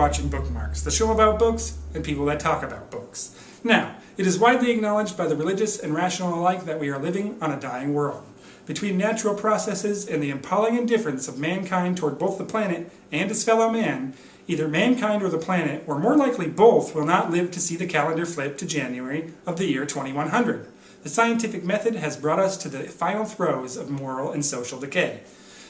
watching Bookmarks, the show about books and people that talk about books. Now, it is widely acknowledged by the religious and rational alike that we are living on a dying world. Between natural processes and the appalling indifference of mankind toward both the planet and its fellow man, either mankind or the planet, or more likely both, will not live to see the calendar flip to January of the year 2100. The scientific method has brought us to the final throes of moral and social decay.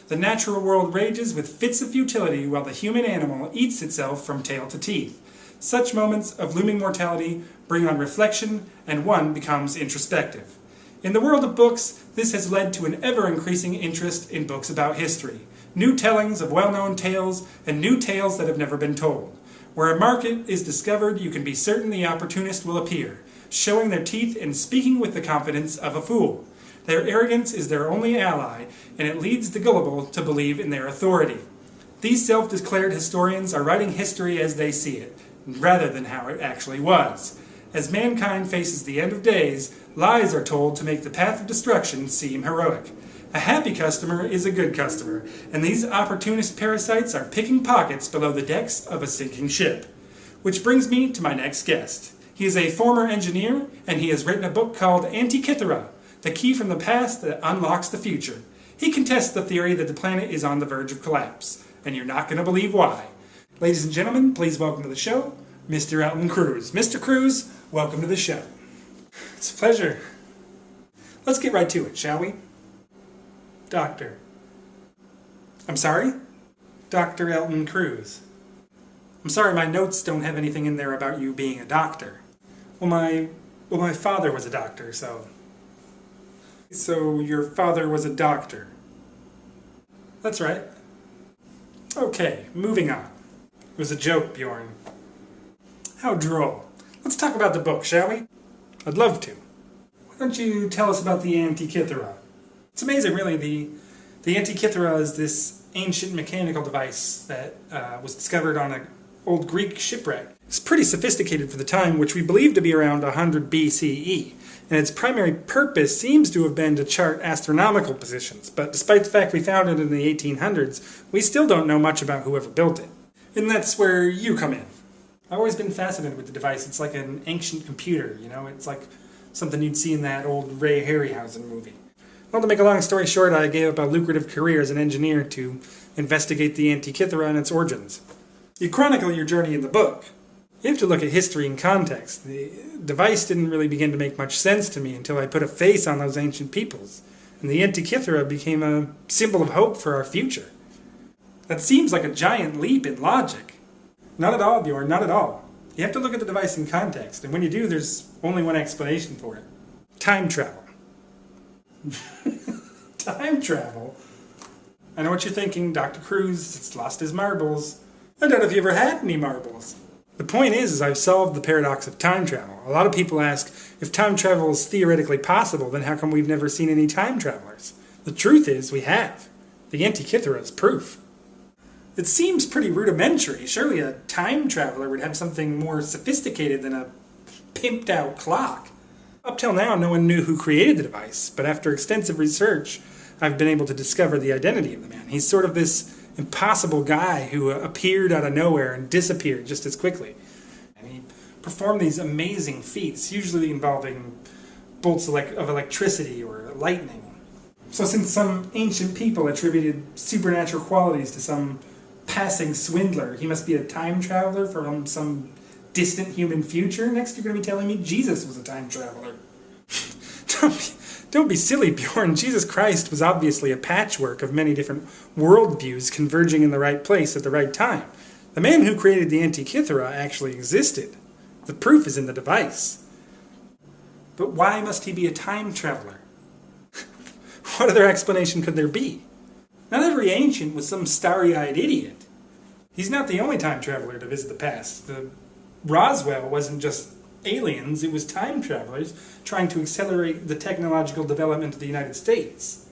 The natural world rages with fits of futility while the human animal eats itself from tail to teeth. Such moments of looming mortality bring on reflection, and one becomes introspective. In the world of books, this has led to an ever-increasing interest in books about history, new tellings of well-known tales, and new tales that have never been told. Where a market is discovered, you can be certain the opportunist will appear, showing their teeth and speaking with the confidence of a fool. Their arrogance is their only ally, and it leads the gullible to believe in their authority. These self-declared historians are writing history as they see it, rather than how it actually was. As mankind faces the end of days, lies are told to make the path of destruction seem heroic. A happy customer is a good customer, and these opportunist parasites are picking pockets below the decks of a sinking ship. Which brings me to my next guest. He is a former engineer, and he has written a book called Antikythera, the key from the past that unlocks the future. He contests the theory that the planet is on the verge of collapse, and you're not going to believe why. Ladies and gentlemen, please welcome to the show, Mr. Elton Cruz. Mr. Cruz, welcome to the show. It's a pleasure. Let's get right to it, shall we? Doctor. I'm sorry? Dr. Elton Cruz. I'm sorry, my notes don't have anything in there about you being a doctor. Well, my father was a doctor, so your father was a doctor. That's right. Okay, moving on. It was a joke, Bjorn. How droll. Let's talk about the book, shall we? I'd love to. Why don't you tell us about the Antikythera? It's amazing, really. The Antikythera is this ancient mechanical device that was discovered on an old Greek shipwreck. It's pretty sophisticated for the time, which we believe to be around 100 BCE. And its primary purpose seems to have been to chart astronomical positions, but despite the fact we found it in the 1800s, we still don't know much about whoever built it. And that's where you come in. I've always been fascinated with the device. It's like an ancient computer, you know? It's like something you'd see in that old Ray Harryhausen movie. Well, to make a long story short, I gave up a lucrative career as an engineer to investigate the Antikythera and its origins. You chronicle your journey in the book. You have to look at history in context. The device didn't really begin to make much sense to me until I put a face on those ancient peoples, and the Antikythera became a symbol of hope for our future. That seems like a giant leap in logic. Not at all, Bjorn, not at all. You have to look at the device in context, and when you do, there's only one explanation for it. Time travel. Time travel? I know what you're thinking, Dr. Cruz has lost his marbles. I don't know if you ever had any marbles. The point is I've solved the paradox of time travel. A lot of people ask, if time travel is theoretically possible, then how come we've never seen any time travelers? The truth is, we have. The Antikythera is proof. It seems pretty rudimentary. Surely a time traveler would have something more sophisticated than a pimped-out clock. Up till now, no one knew who created the device, but after extensive research, I've been able to discover the identity of the man. He's sort of this impossible guy who appeared out of nowhere and disappeared just as quickly. And he performed these amazing feats, usually involving bolts of electricity or lightning. So since some ancient people attributed supernatural qualities to some passing swindler, he must be a time traveler from some distant human future? Next you're going to be telling me Jesus was a time traveler. Don't be silly, Bjorn. Jesus Christ was obviously a patchwork of many different worldviews converging in the right place at the right time. The man who created the Antikythera actually existed. The proof is in the device. But why must he be a time traveler? What other explanation could there be? Not every ancient was some starry-eyed idiot. He's not the only time traveler to visit the past. The Roswell wasn't just aliens, it was time travelers trying to accelerate the technological development of the United States.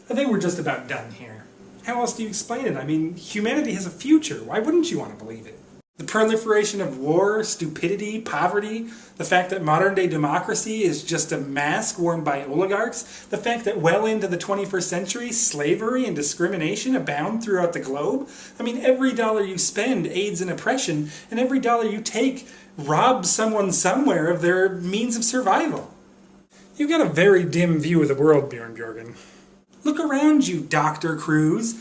I think we're just about done here. How else do you explain it? I mean, humanity has a future. Why wouldn't you want to believe it? The proliferation of war, stupidity, poverty, the fact that modern-day democracy is just a mask worn by oligarchs, the fact that well into the 21st century, slavery and discrimination abound throughout the globe. I mean, every dollar you spend aids in oppression, and every dollar you take robs someone somewhere of their means of survival. You've got a very dim view of the world, Bjorn Bjorgen. Look around you, Dr. Cruz.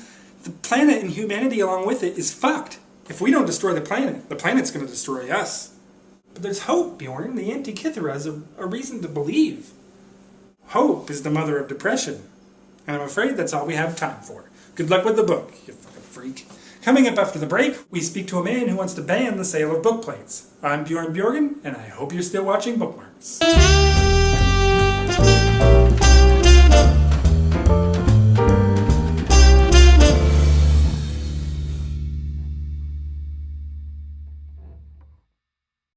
The planet and humanity along with it is fucked. If we don't destroy the planet's going to destroy us. But there's hope, Bjorn. The Antikythera is a reason to believe. Hope is the mother of depression. And I'm afraid that's all we have time for. Good luck with the book, you fucking freak. Coming up after the break, we speak to a man who wants to ban the sale of book plates. I'm Bjorn Bjorgen, and I hope you're still watching Bookmarks.